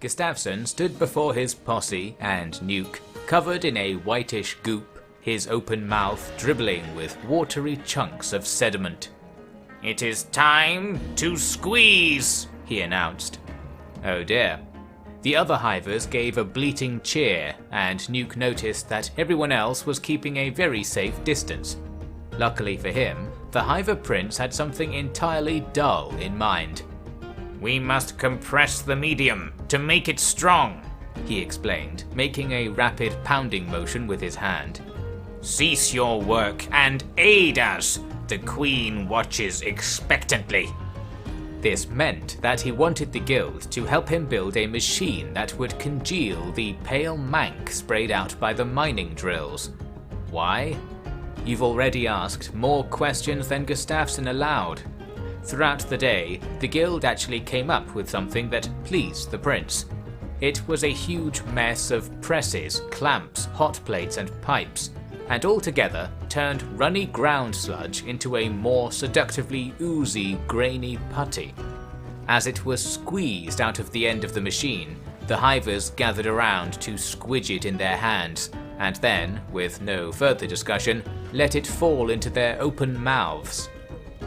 Gustafsson stood before his posse and Nuke, covered in a whitish goop, his open mouth dribbling with watery chunks of sediment. "It is time to squeeze," he announced. Oh dear. The other Hivers gave a bleating cheer, and Nuke noticed that everyone else was keeping a very safe distance. Luckily for him, the Hiver Prince had something entirely dull in mind. "We must compress the medium to make it strong," he explained, making a rapid pounding motion with his hand. "Cease your work and aid us. The Queen watches expectantly." This meant that he wanted the guild to help him build a machine that would congeal the pale mank sprayed out by the mining drills. Why? You've already asked more questions than Gustafsson allowed. Throughout the day, the guild actually came up with something that pleased the prince. It was a huge mess of presses, clamps, hot plates and pipes, and altogether turned runny ground sludge into a more seductively oozy, grainy putty. As it was squeezed out of the end of the machine, the Hivers gathered around to squidge it in their hands, and then, with no further discussion, let it fall into their open mouths.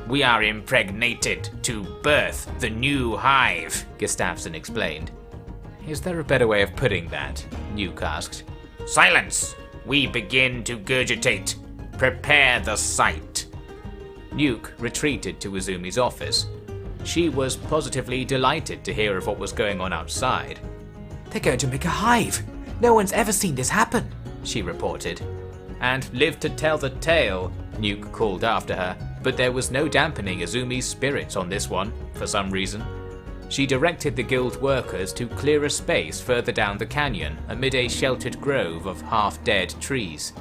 "We are impregnated to birth the new Hive," Gustafsson explained. "Is there a better way of putting that?" Nuke asked. "Silence! We begin to gurgitate. Prepare the site." Nuke retreated to Izumi's office. She was positively delighted to hear of what was going on outside. "They're going to make a hive! No one's ever seen this happen!" she reported. "And live to tell the tale," Nuke called after her, but there was no dampening Izumi's spirits on this one, for some reason. She directed the guild workers to clear a space further down the canyon amid a sheltered grove of half-dead trees.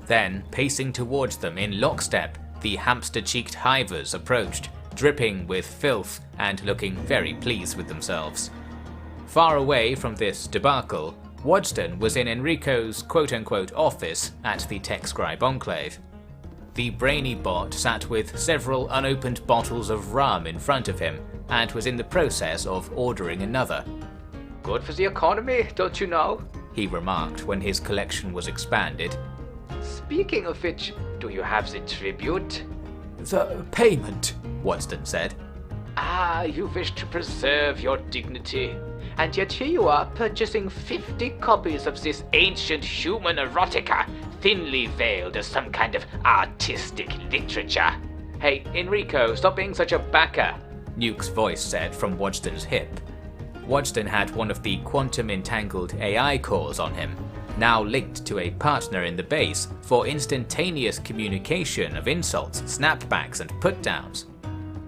Then, pacing towards them in lockstep, the hamster-cheeked Hivers approached, dripping with filth and looking very pleased with themselves. Far away from this debacle, Wadston was in Enrico's quote-unquote office at the Tech Scribe Enclave. The brainy bot sat with several unopened bottles of rum in front of him and was in the process of ordering another. "Good for the economy, don't you know?" he remarked when his collection was expanded. "Speaking of which, do you have the tribute?" "The payment," Wadston said. "Ah, you wish to preserve your dignity. And yet here you are purchasing 50 copies of this ancient human erotica, thinly veiled as some kind of artistic literature." "Hey, Enrico, stop being such a backer," Nuke's voice said from Wadston's hip. Wadston had one of the quantum-entangled AI cores on him, now linked to a partner in the base for instantaneous communication of insults, snapbacks and put-downs.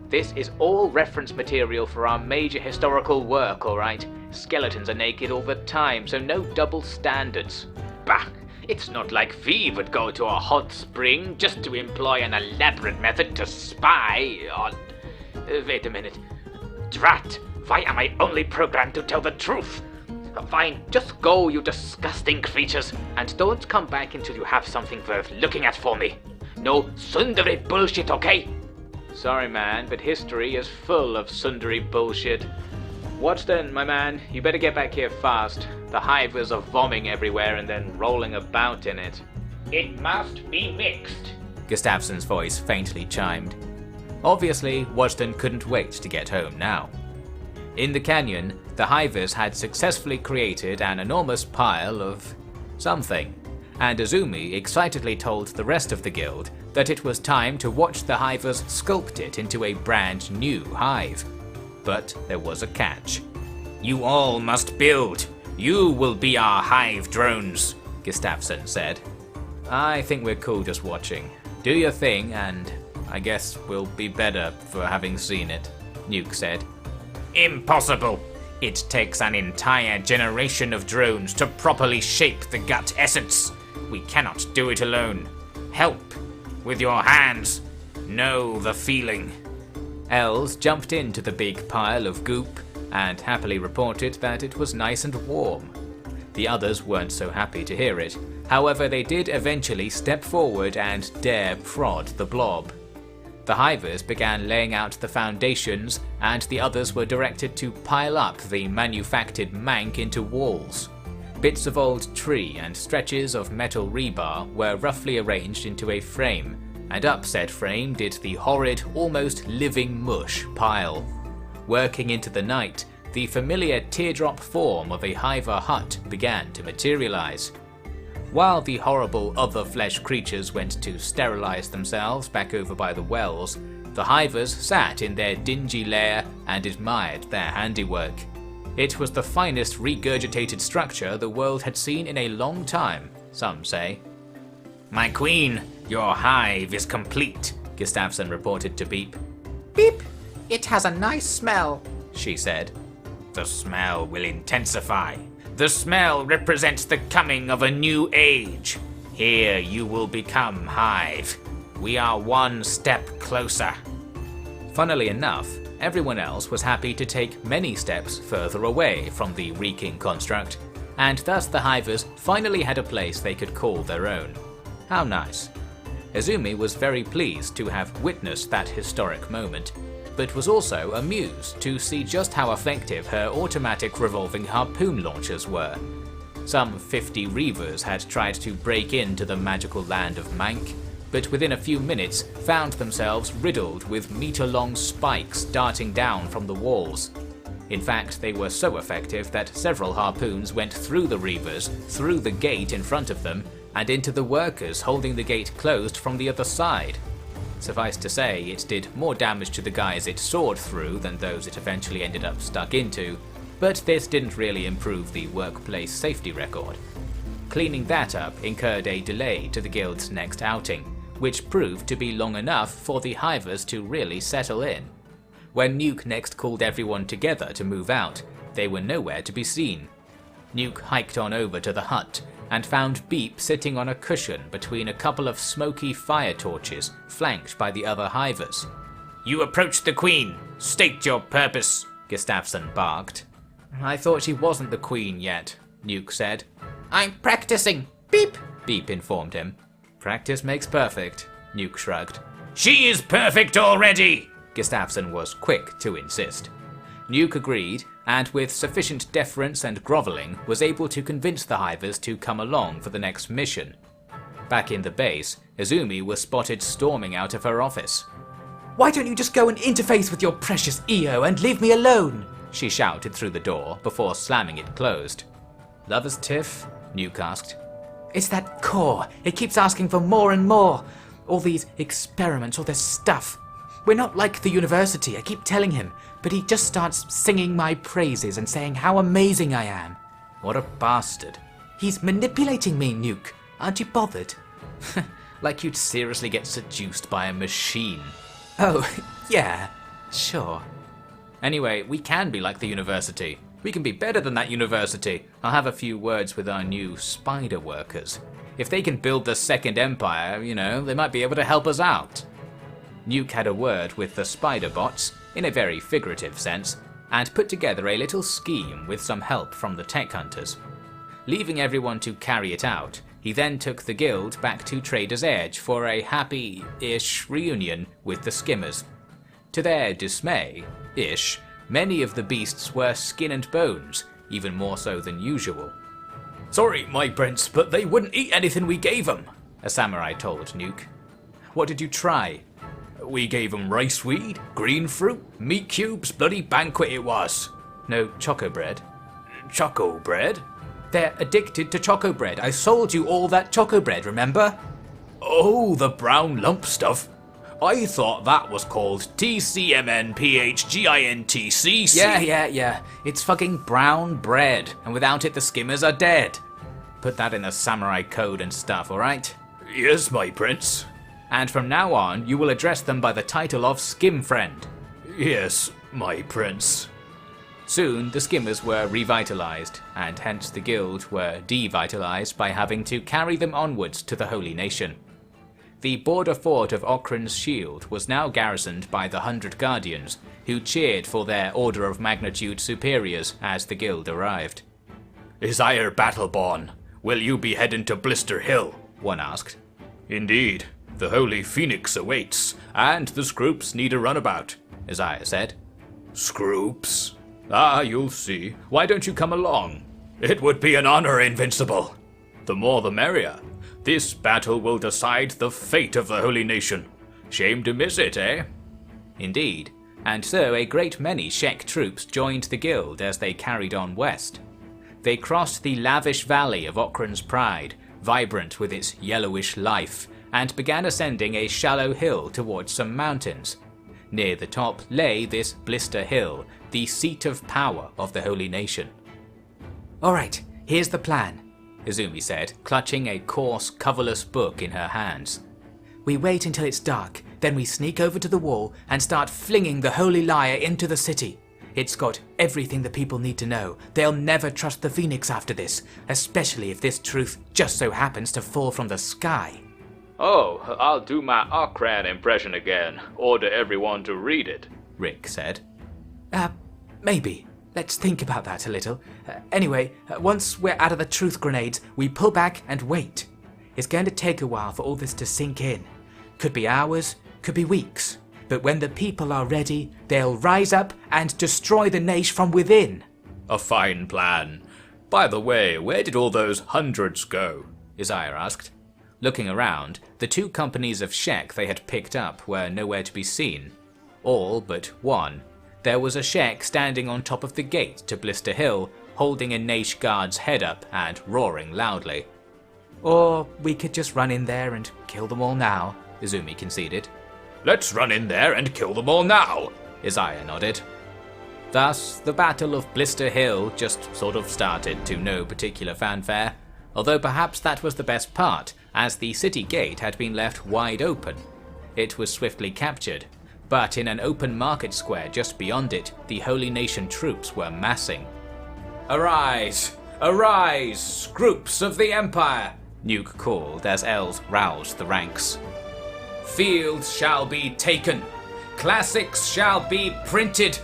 "This is all reference material for our major historical work, alright? Skeletons are naked all the time, so no double standards. Bah! It's not like we would go to a hot spring just to employ an elaborate method to spy on... Wait a minute. Drat! Why am I only programmed to tell the truth? Fine, just go, you disgusting creatures, and don't come back until you have something worth looking at for me. No tsundere bullshit, okay?" Sorry man, but history is full of sundry bullshit. Wadston, my man, you better get back here fast. The Hivers are vomiting everywhere and then rolling about in it. "It must be mixed," Gustafsson's voice faintly chimed. Obviously, Wadston couldn't wait to get home now. In the canyon, the Hivers had successfully created an enormous pile of something, and Izumi excitedly told the rest of the guild that it was time to watch the Hivers sculpt it into a brand new hive. But there was a catch. "You all must build. You will be our hive drones," Gustafsson said. "I think we're cool just watching. Do your thing and I guess we'll be better for having seen it," Nuke said. "Impossible! It takes an entire generation of drones to properly shape the gut essence. We cannot do it alone. Help! With your hands. Know the feeling." Els jumped into the big pile of goop and happily reported that it was nice and warm. The others weren't so happy to hear it. However, they did eventually step forward and dare prod the blob. The Hivers began laying out the foundations, and the others were directed to pile up the manufactured mank into walls. Bits of old tree and stretches of metal rebar were roughly arranged into a frame, and up said frame did the horrid, almost living mush pile. Working into the night, the familiar teardrop form of a Hiver hut began to materialize. While the horrible other flesh creatures went to sterilize themselves back over by the wells, the Hivers sat in their dingy lair and admired their handiwork. It was the finest regurgitated structure the world had seen in a long time, some say. "My queen, your hive is complete," Gustafsson reported to Beep. Beep! It has a nice smell, she said. "The smell will intensify. The smell represents the coming of a new age. Here you will become Hive. We are one step closer." Funnily enough, everyone else was happy to take many steps further away from the reeking construct, and thus the Hivers finally had a place they could call their own. How nice. Izumi was very pleased to have witnessed that historic moment, but was also amused to see just how effective her automatic revolving harpoon launchers were. Some 50 Reavers had tried to break into the magical land of Mank, but within a few minutes found themselves riddled with meter-long spikes darting down from the walls. In fact, they were so effective that several harpoons went through the Reavers, through the gate in front of them, and into the workers holding the gate closed from the other side. Suffice to say, it did more damage to the guys it soared through than those it eventually ended up stuck into, but this didn't really improve the workplace safety record. Cleaning that up incurred a delay to the guild's next outing, which proved to be long enough for the Hivers to really settle in. When Nuke next called everyone together to move out, they were nowhere to be seen. Nuke hiked on over to the hut, and found Beep sitting on a cushion between a couple of smoky fire torches, flanked by the other Hivers. "You approach the queen. State your purpose," Gustafsson barked. "I thought she wasn't the queen yet," Nuke said. I'm practicing. Beep! Beep informed him. "Practice makes perfect," Nuke shrugged. "She is perfect already!" Gustafsson was quick to insist. Nuke agreed, and with sufficient deference and grovelling was able to convince the Hivers to come along for the next mission. Back in the base, Izumi was spotted storming out of her office. Why don't you just go and interface with your precious EO and leave me alone? She shouted through the door before slamming it closed. "Lover's tiff?" Nuke asked. It's that core. It keeps asking for more and more. All these experiments, all this stuff. We're not like the university, I keep telling him, but he just starts singing my praises and saying how amazing I am. What a bastard. He's manipulating me, Nuke. Aren't you bothered? Like you'd seriously get seduced by a machine. Oh, yeah, sure. Anyway, we can be like the university. We can be better than that university. I'll have a few words with our new spider workers. If they can build the second empire, they might be able to help us out. Nuke had a word with the spider bots, in a very figurative sense, and put together a little scheme with some help from the tech hunters. Leaving everyone to carry it out, he then took the guild back to Trader's Edge for a happy-ish reunion with the skimmers. To their dismay-ish, many of the beasts were skin and bones, even more so than usual. "Sorry, my prince, but they wouldn't eat anything we gave them," a samurai told Nuke. "What did you try?" "We gave them rice weed, green fruit, meat cubes, bloody banquet it was." "No choco bread?" "Choco bread?" "They're addicted to choco bread. I sold you all that choco bread, remember?" "Oh, the brown lump stuff. I thought that was called TCMNPHGINTCC. Yeah. It's fucking brown bread, and without it the skimmers are dead. Put that in the samurai code and stuff, alright?" "Yes, my prince." "And from now on, you will address them by the title of Skim Friend." "Yes, my prince." Soon, the skimmers were revitalized, and hence the guild were devitalized by having to carry them onwards to the Holy Nation. The border fort of Okran's Shield was now garrisoned by the 100 Guardians, who cheered for their order of magnitude superiors as the guild arrived. "Isire Battleborn, will you be heading to BlistEr Hill?" one asked. "Indeed. The Holy Phoenix awaits, and the Scroops need a runabout, Isaiah said. Scroops? Ah, you'll see. Why don't you come along? It would be an honor, Invincible. The more the merrier. This battle will decide the fate of the Holy Nation. Shame to miss it, eh? Indeed, and so a great many Shek troops joined the guild as they carried on west. They crossed the lavish valley of Okran's Pride, vibrant with its yellowish life, and began ascending a shallow hill towards some mountains. Near the top lay this BlistEr Hill, the seat of power of the Holy Nation. Alright, here's the plan, Izumi said, clutching a coarse, coverless book in her hands. We wait until it's dark, then we sneak over to the wall and start flinging the Holy Lyre into the city. It's got everything the people need to know. They'll never trust the Phoenix after this, especially if this truth just so happens to fall from the sky. Oh, I'll do my Okran impression again. Order everyone to read it, Rick said. Maybe. Let's think about that a little. Anyway, once we're out of the truth grenades, we pull back and wait. It's going to take a while for all this to sink in. Could be hours, could be weeks. But when the people are ready, they'll rise up and destroy the Nation from within. A fine plan. By the way, where did all those hundreds go? Isaiah asked. Looking around, the 2 companies of Shek they had picked up were nowhere to be seen. All but one. There was a Shek standing on top of the gate to BlistEr Hill, holding a Naish guard's head up and roaring loudly. Or we could just run in there and kill them all now, Izumi conceded. Let's run in there and kill them all now, Isaiah nodded. Thus, the Battle of BlistEr Hill just sort of started to no particular fanfare, although perhaps that was the best part, as the city gate had been left wide open. It was swiftly captured, but in an open market square just beyond it, the Holy Nation troops were massing. Arise! Arise, groups of the Empire! Nuke called as Els roused the ranks. Fields shall be taken, classics shall be printed,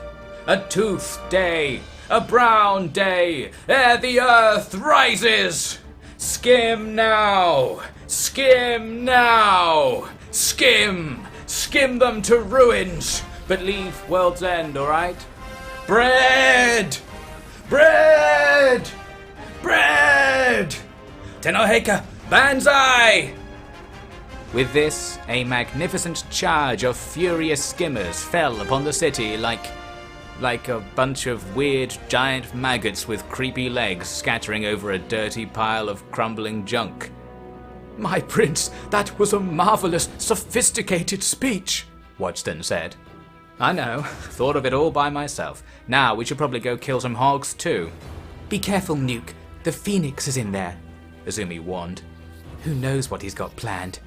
a tooth day, a brown day, ere the earth rises! Skim now! Skim now! Skim! Skim them to ruins, but leave World's End, alright? Bread! Bread! Bread! Tenoheka, Banzai! With this, a magnificent charge of furious skimmers fell upon the city like a bunch of weird giant maggots with creepy legs scattering over a dirty pile of crumbling junk. My prince, that was a marvelous, sophisticated speech, Watchton said. I know, thought of it all by myself. Now we should probably go kill some hogs too. Be careful, Nuke. The Phoenix is in there, Izumi warned. Who knows what he's got planned?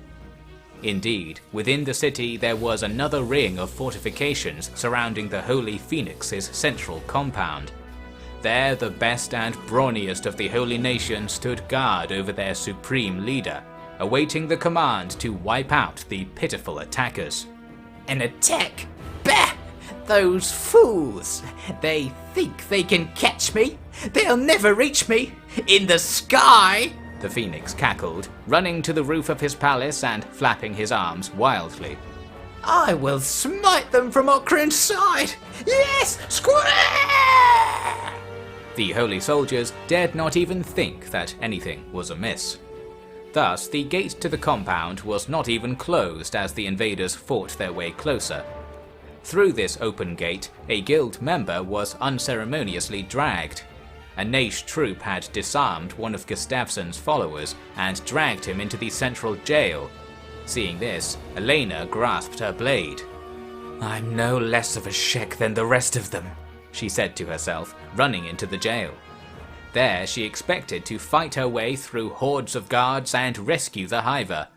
Indeed, within the city there was another ring of fortifications surrounding the Holy Phoenix's central compound. There the best and brawniest of the Holy Nation stood guard over their supreme leader, awaiting the command to wipe out the pitiful attackers. An attack? Bah! Those fools! They think they can catch me? They'll never reach me! In the sky! The Phoenix cackled, running to the roof of his palace and flapping his arms wildly. I will smite them from Okran's side! Yes! Square! The holy soldiers dared not even think that anything was amiss. Thus, the gate to the compound was not even closed as the invaders fought their way closer. Through this open gate, a guild member was unceremoniously dragged. A Naish troop had disarmed one of Gustafsson's followers and dragged him into the central jail. Seeing this, Elena grasped her blade. I'm no less of a Shek than the rest of them, she said to herself, running into the jail. There she expected to fight her way through hordes of guards and rescue the Hiver,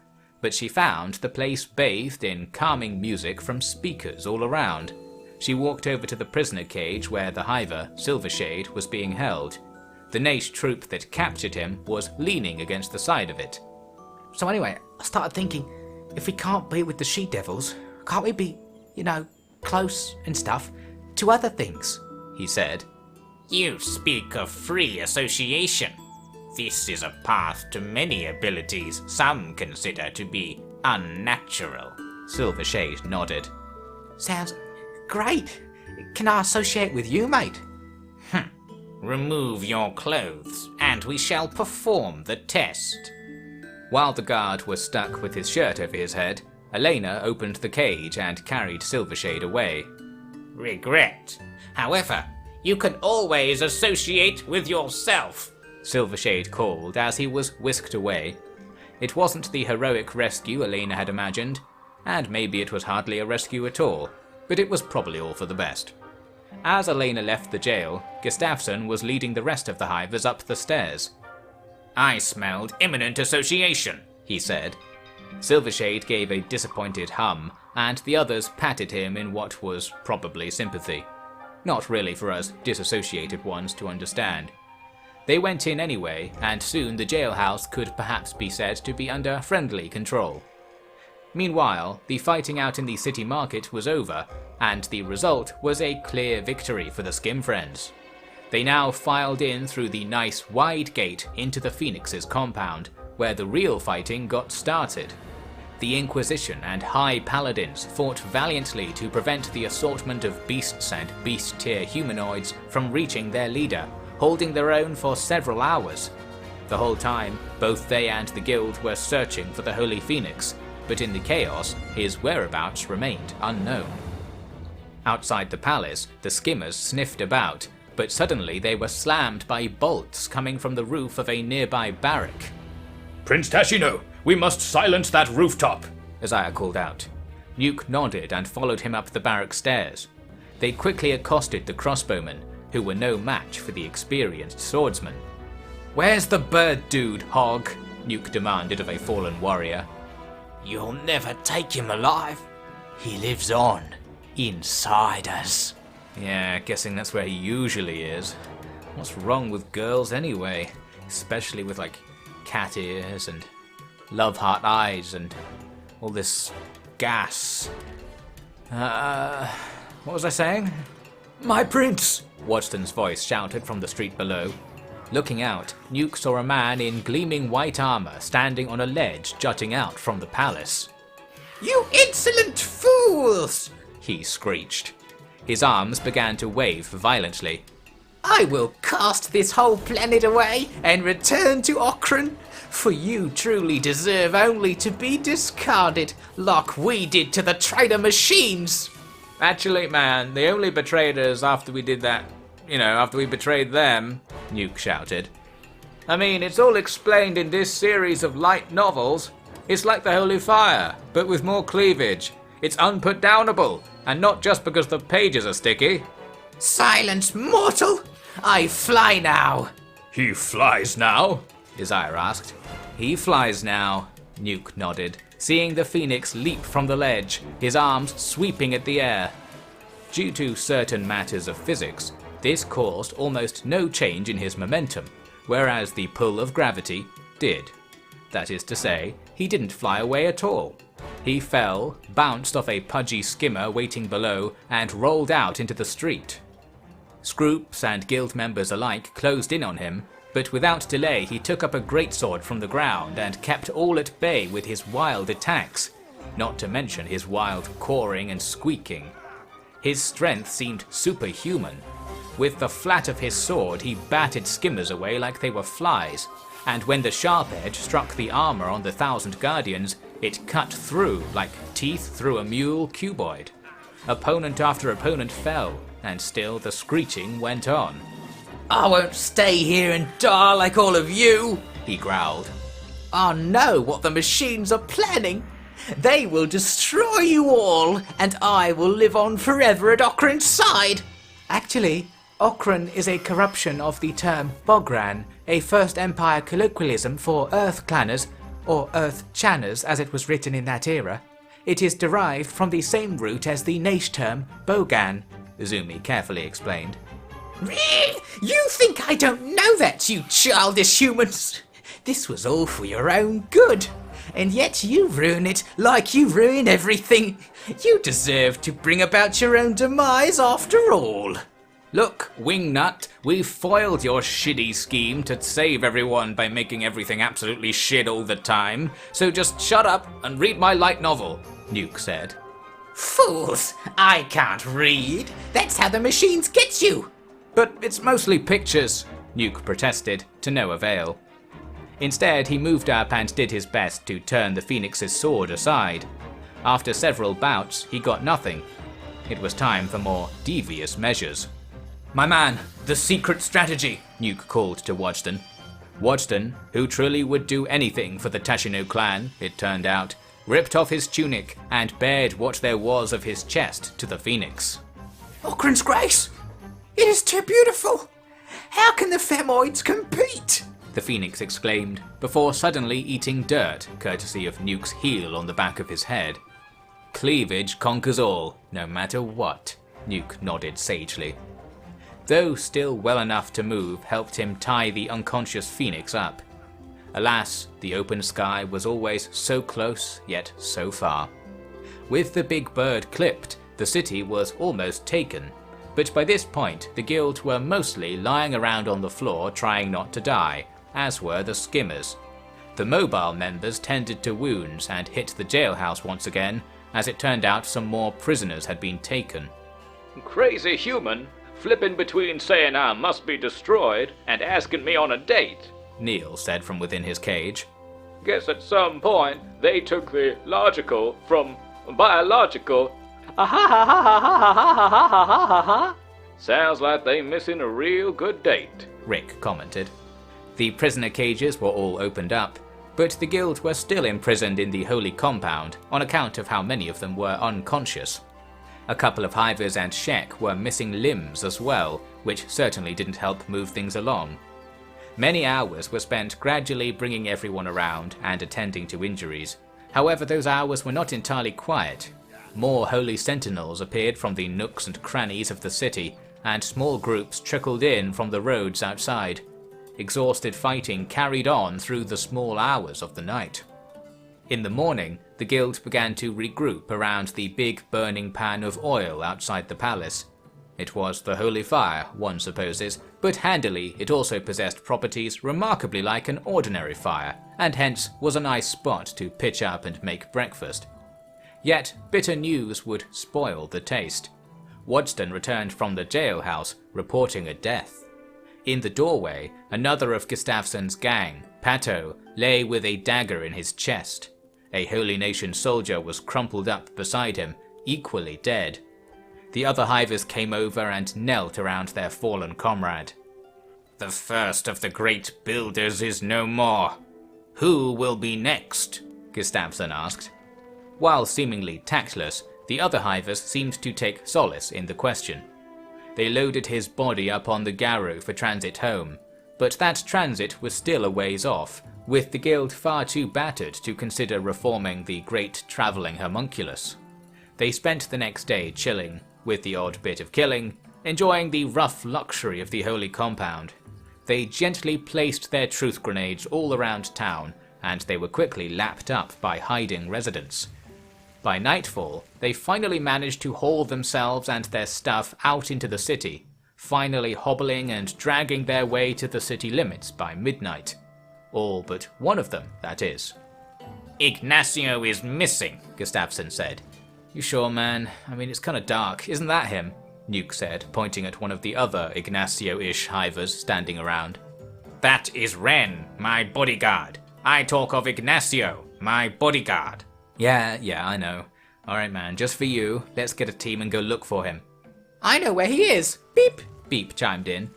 but she found the place bathed in calming music from speakers all around. She walked over to the prisoner cage where the Hiver, Silvershade, was being held. The Naish troop that captured him was leaning against the side of it. So anyway, I started thinking, if we can't be with the she-devils, can't we be, close and stuff to other things? He said. You speak of free association. This is a path to many abilities some consider to be unnatural. Silvershade nodded. Sounds great. Can I associate with you, mate? Remove your clothes, and we shall perform the test. While the guard was stuck with his shirt over his head, Elena opened the cage and carried Silvershade away. Regret. However, you can always associate with yourself. Silvershade called as he was whisked away. It wasn't the heroic rescue Elena had imagined, and maybe it was hardly a rescue at all, but it was probably all for the best. As Elena left the jail, Gustafsson was leading the rest of the Hivers up the stairs. I smelled imminent association, he said. Silvershade gave a disappointed hum, and the others patted him in what was probably sympathy. Not really for us disassociated ones to understand. They went in anyway, and soon the jailhouse could perhaps be said to be under friendly control. Meanwhile, the fighting out in the city market was over, and the result was a clear victory for the Skim Friends. They now filed in through the nice wide gate into the Phoenix's compound, where the real fighting got started. The Inquisition and High Paladins fought valiantly to prevent the assortment of beasts and beast-tier humanoids from reaching their leader, holding their own for several hours. The whole time, both they and the guild were searching for the Holy Phoenix, but in the chaos, his whereabouts remained unknown. Outside the palace, the skimmers sniffed about, but suddenly they were slammed by bolts coming from the roof of a nearby barrack. Prince Tashino, we must silence that rooftop, Isaiah called out. Nuke nodded and followed him up the barrack stairs. They quickly accosted the crossbowmen, who were no match for the experienced swordsman. "Where's the bird dude, Hog?" Nuke demanded of a fallen warrior. You'll never take him alive. He lives on, inside us. Yeah, guessing that's where he usually is. What's wrong with girls anyway? Especially with like cat ears and love heart eyes and all this gas. What was I saying? My prince! Wadston's voice shouted from the street below. Looking out, Nuke saw a man in gleaming white armor standing on a ledge jutting out from the palace. You insolent fools! He screeched. His arms began to wave violently. I will cast this whole planet away and return to Okran, for you truly deserve only to be discarded like we did to the traitor machines. Actually, man, they only betrayed us after we did that, after we betrayed them, Nuke shouted. I mean, it's all explained in this series of light novels. It's like the Holy Fire, but with more cleavage. It's unputdownable, and not just because the pages are sticky. Silence, mortal! I fly now! He flies now? Isaiah asked. He flies now, Nuke nodded, seeing the Phoenix leap from the ledge, his arms sweeping at the air. Due to certain matters of physics, this caused almost no change in his momentum, whereas the pull of gravity did. That is to say, he didn't fly away at all. He fell, bounced off a pudgy skimmer waiting below, and rolled out into the street. Scroops and guild members alike closed in on him, but without delay he took up a greatsword from the ground and kept all at bay with his wild attacks, not to mention his wild cawing and squeaking. His strength seemed superhuman. With the flat of his sword he batted skimmers away like they were flies, and when the sharp edge struck the armor on the 1,000 guardians, it cut through like teeth through a mule cuboid. Opponent after opponent fell, and still the screeching went on. I won't stay here and die like all of you, he growled. I know what the machines are planning. They will destroy you all, and I will live on forever at Okran's side. Actually, Okran is a corruption of the term Bogran, a First Empire colloquialism for Earth Clanners, or Earth Channers as it was written in that era. It is derived from the same root as the Naish term Bogan, Izumi carefully explained. You think I don't know that, you childish humans? This was all for your own good, and yet you ruin it like you ruin everything. You deserve to bring about your own demise after all. Look, Wingnut, we've foiled your shitty scheme to save everyone by making everything absolutely shit all the time, so just shut up and read my light novel, Nuke said. Fools! I can't read. That's how the machines get you. But it's mostly pictures, Nuke protested, to no avail. Instead, he moved up and did his best to turn the Phoenix's sword aside. After several bouts, he got nothing. It was time for more devious measures. My man, the secret strategy, Nuke called to Wadston. Wadston, who truly would do anything for the Tashino clan, it turned out, ripped off his tunic and bared what there was of his chest to the Phoenix. Ockran's Grace! It is too beautiful! How can the Femoids compete? The Phoenix exclaimed, before suddenly eating dirt, courtesy of Nuke's heel on the back of his head. Cleavage conquers all, no matter what, Nuke nodded sagely. Though still well enough to move helped him tie the unconscious Phoenix up. Alas, the open sky was always so close, yet so far. With the big bird clipped, the city was almost taken, but by this point the guild were mostly lying around on the floor trying not to die, as were the skimmers. The mobile members tended to wounds and hit the jailhouse once again, as it turned out some more prisoners had been taken. Crazy human, flipping between saying I must be destroyed and asking me on a date, Neil said from within his cage. Guess at some point they took the logical from biological. Sounds like they missing a real good date, Rick commented. The prisoner cages were all opened up, but the guild were still imprisoned in the holy compound on account of how many of them were unconscious. A couple of Hivers and Shek were missing limbs as well, which certainly didn't help move things along. Many hours were spent gradually bringing everyone around and attending to injuries. However, those hours were not entirely quiet. More holy sentinels appeared from the nooks and crannies of the city, and small groups trickled in from the roads outside. Exhausted fighting carried on through the small hours of the night. In the morning, the guild began to regroup around the big burning pan of oil outside the palace. It was the holy fire, one supposes, but handily it also possessed properties remarkably like an ordinary fire, and hence was a nice spot to pitch up and make breakfast. Yet bitter news would spoil the taste. Wadston returned from the jailhouse, reporting a death. In the doorway, another of Gustafsson's gang, Pato, lay with a dagger in his chest. A Holy Nation soldier was crumpled up beside him, equally dead. The other Hivers came over and knelt around their fallen comrade. The first of the great builders is no more. Who will be next? Gustafsson asked. While seemingly tactless, the other Hivers seemed to take solace in the question. They loaded his body up on the Garou for transit home, but that transit was still a ways off, with the guild far too battered to consider reforming the great travelling homunculus. They spent the next day chilling, with the odd bit of killing, enjoying the rough luxury of the holy compound. They gently placed their truth grenades all around town, and they were quickly lapped up by hiding residents. By nightfall, they finally managed to haul themselves and their stuff out into the city, finally hobbling and dragging their way to the city limits by midnight. All but one of them, that is. Ignacio is missing, Gustafsson said. You sure, man? I mean, it's kinda dark. Isn't that him? Nuke said, pointing at one of the other Ignacio-ish Hivers standing around. That is Ren, my bodyguard. I talk of Ignacio, my bodyguard. Yeah, I know. Alright, man, just for you, let's get a team and go look for him. I know where he is. Beep! Beep chimed in.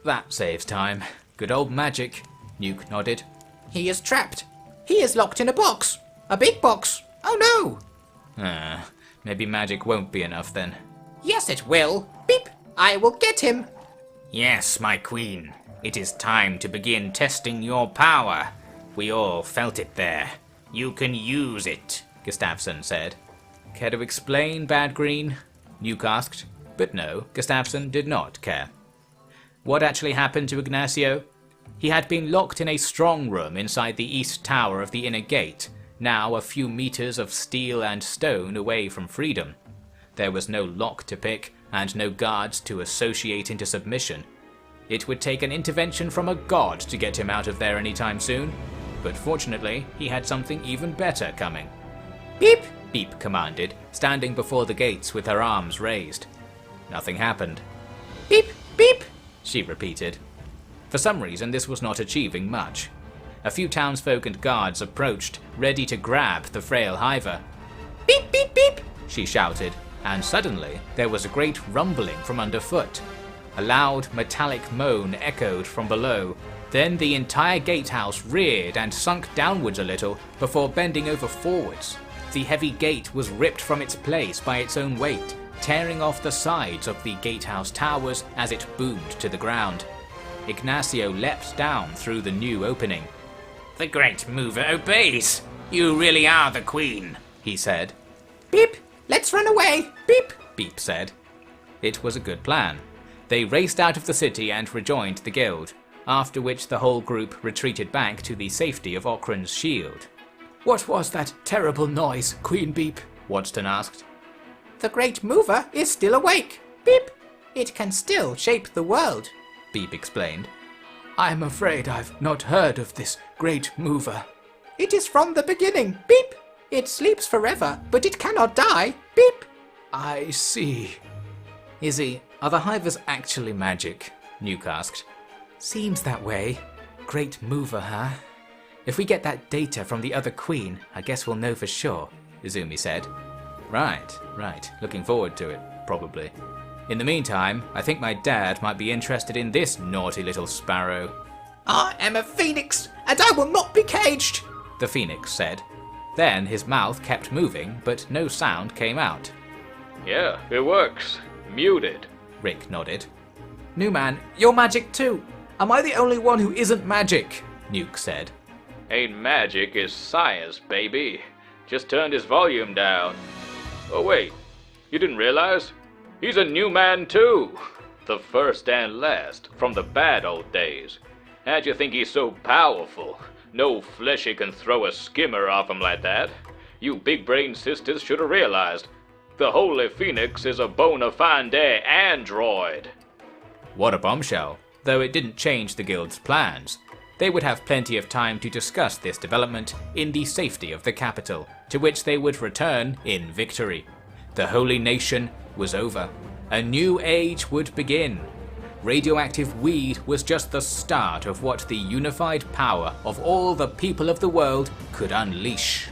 That saves time. Good old magic. Nuke nodded. He is trapped. He is locked in a box. A big box. Oh no! Maybe magic won't be enough then. Yes, it will. Beep! I will get him. Yes, my queen. It is time to begin testing your power. We all felt it there. You can use it, Gustafsson said. Care to explain, Bad Green? Nuke asked. But no, Gustafsson did not care. What actually happened to Ignacio? He had been locked in a strong room inside the east tower of the inner gate, now a few meters of steel and stone away from freedom. There was no lock to pick, and no guards to associate into submission. It would take an intervention from a god to get him out of there anytime soon, but fortunately he had something even better coming. Beep! Beep commanded, standing before the gates with her arms raised. Nothing happened. Beep! Beep! She repeated. For some reason this was not achieving much. A few townsfolk and guards approached, ready to grab the frail Hiver. Beep! Beep! Beep! She shouted, and suddenly there was a great rumbling from underfoot. A loud metallic moan echoed from below. Then the entire gatehouse reared and sunk downwards a little before bending over forwards. The heavy gate was ripped from its place by its own weight, tearing off the sides of the gatehouse towers as it boomed to the ground. Ignacio leapt down through the new opening. The Great Mover obeys. You really are the Queen, he said. Beep! Let's run away! Beep! Beep said. It was a good plan. They raced out of the city and rejoined the guild, after which the whole group retreated back to the safety of Okran's shield. What was that terrible noise, Queen Beep? Wadston asked. The Great Mover is still awake. Beep! It can still shape the world, Beep explained. I'm afraid I've not heard of this Great Mover. It is from the beginning. Beep! It sleeps forever, but it cannot die. Beep! I see. Izzy, are the Hivers actually magic? Nuke asked. Seems that way. Great Mover, huh? If we get that data from the other queen, I guess we'll know for sure, Izumi said. Right. Looking forward to it, probably. In the meantime, I think my dad might be interested in this naughty little sparrow. I am a phoenix, and I will not be caged, the phoenix said. Then his mouth kept moving, but no sound came out. Yeah, it works. Muted. Rick nodded. Newman, you're magic too. Am I the only one who isn't magic? Nuke said. Ain't magic, is science, baby. Just turned his volume down. Oh wait, you didn't realize? He's a new man too. The first and last, from the bad old days. How'd you think he's so powerful? No fleshy can throw a skimmer off him like that. You big brain sisters should have realized. The Holy Phoenix is a bona fide android. What a bombshell, though it didn't change the guild's plans. They would have plenty of time to discuss this development in the safety of the capital, to which they would return in victory. The Holy Nation was over. A new age would begin. Radioactive weed was just the start of what the unified power of all the people of the world could unleash.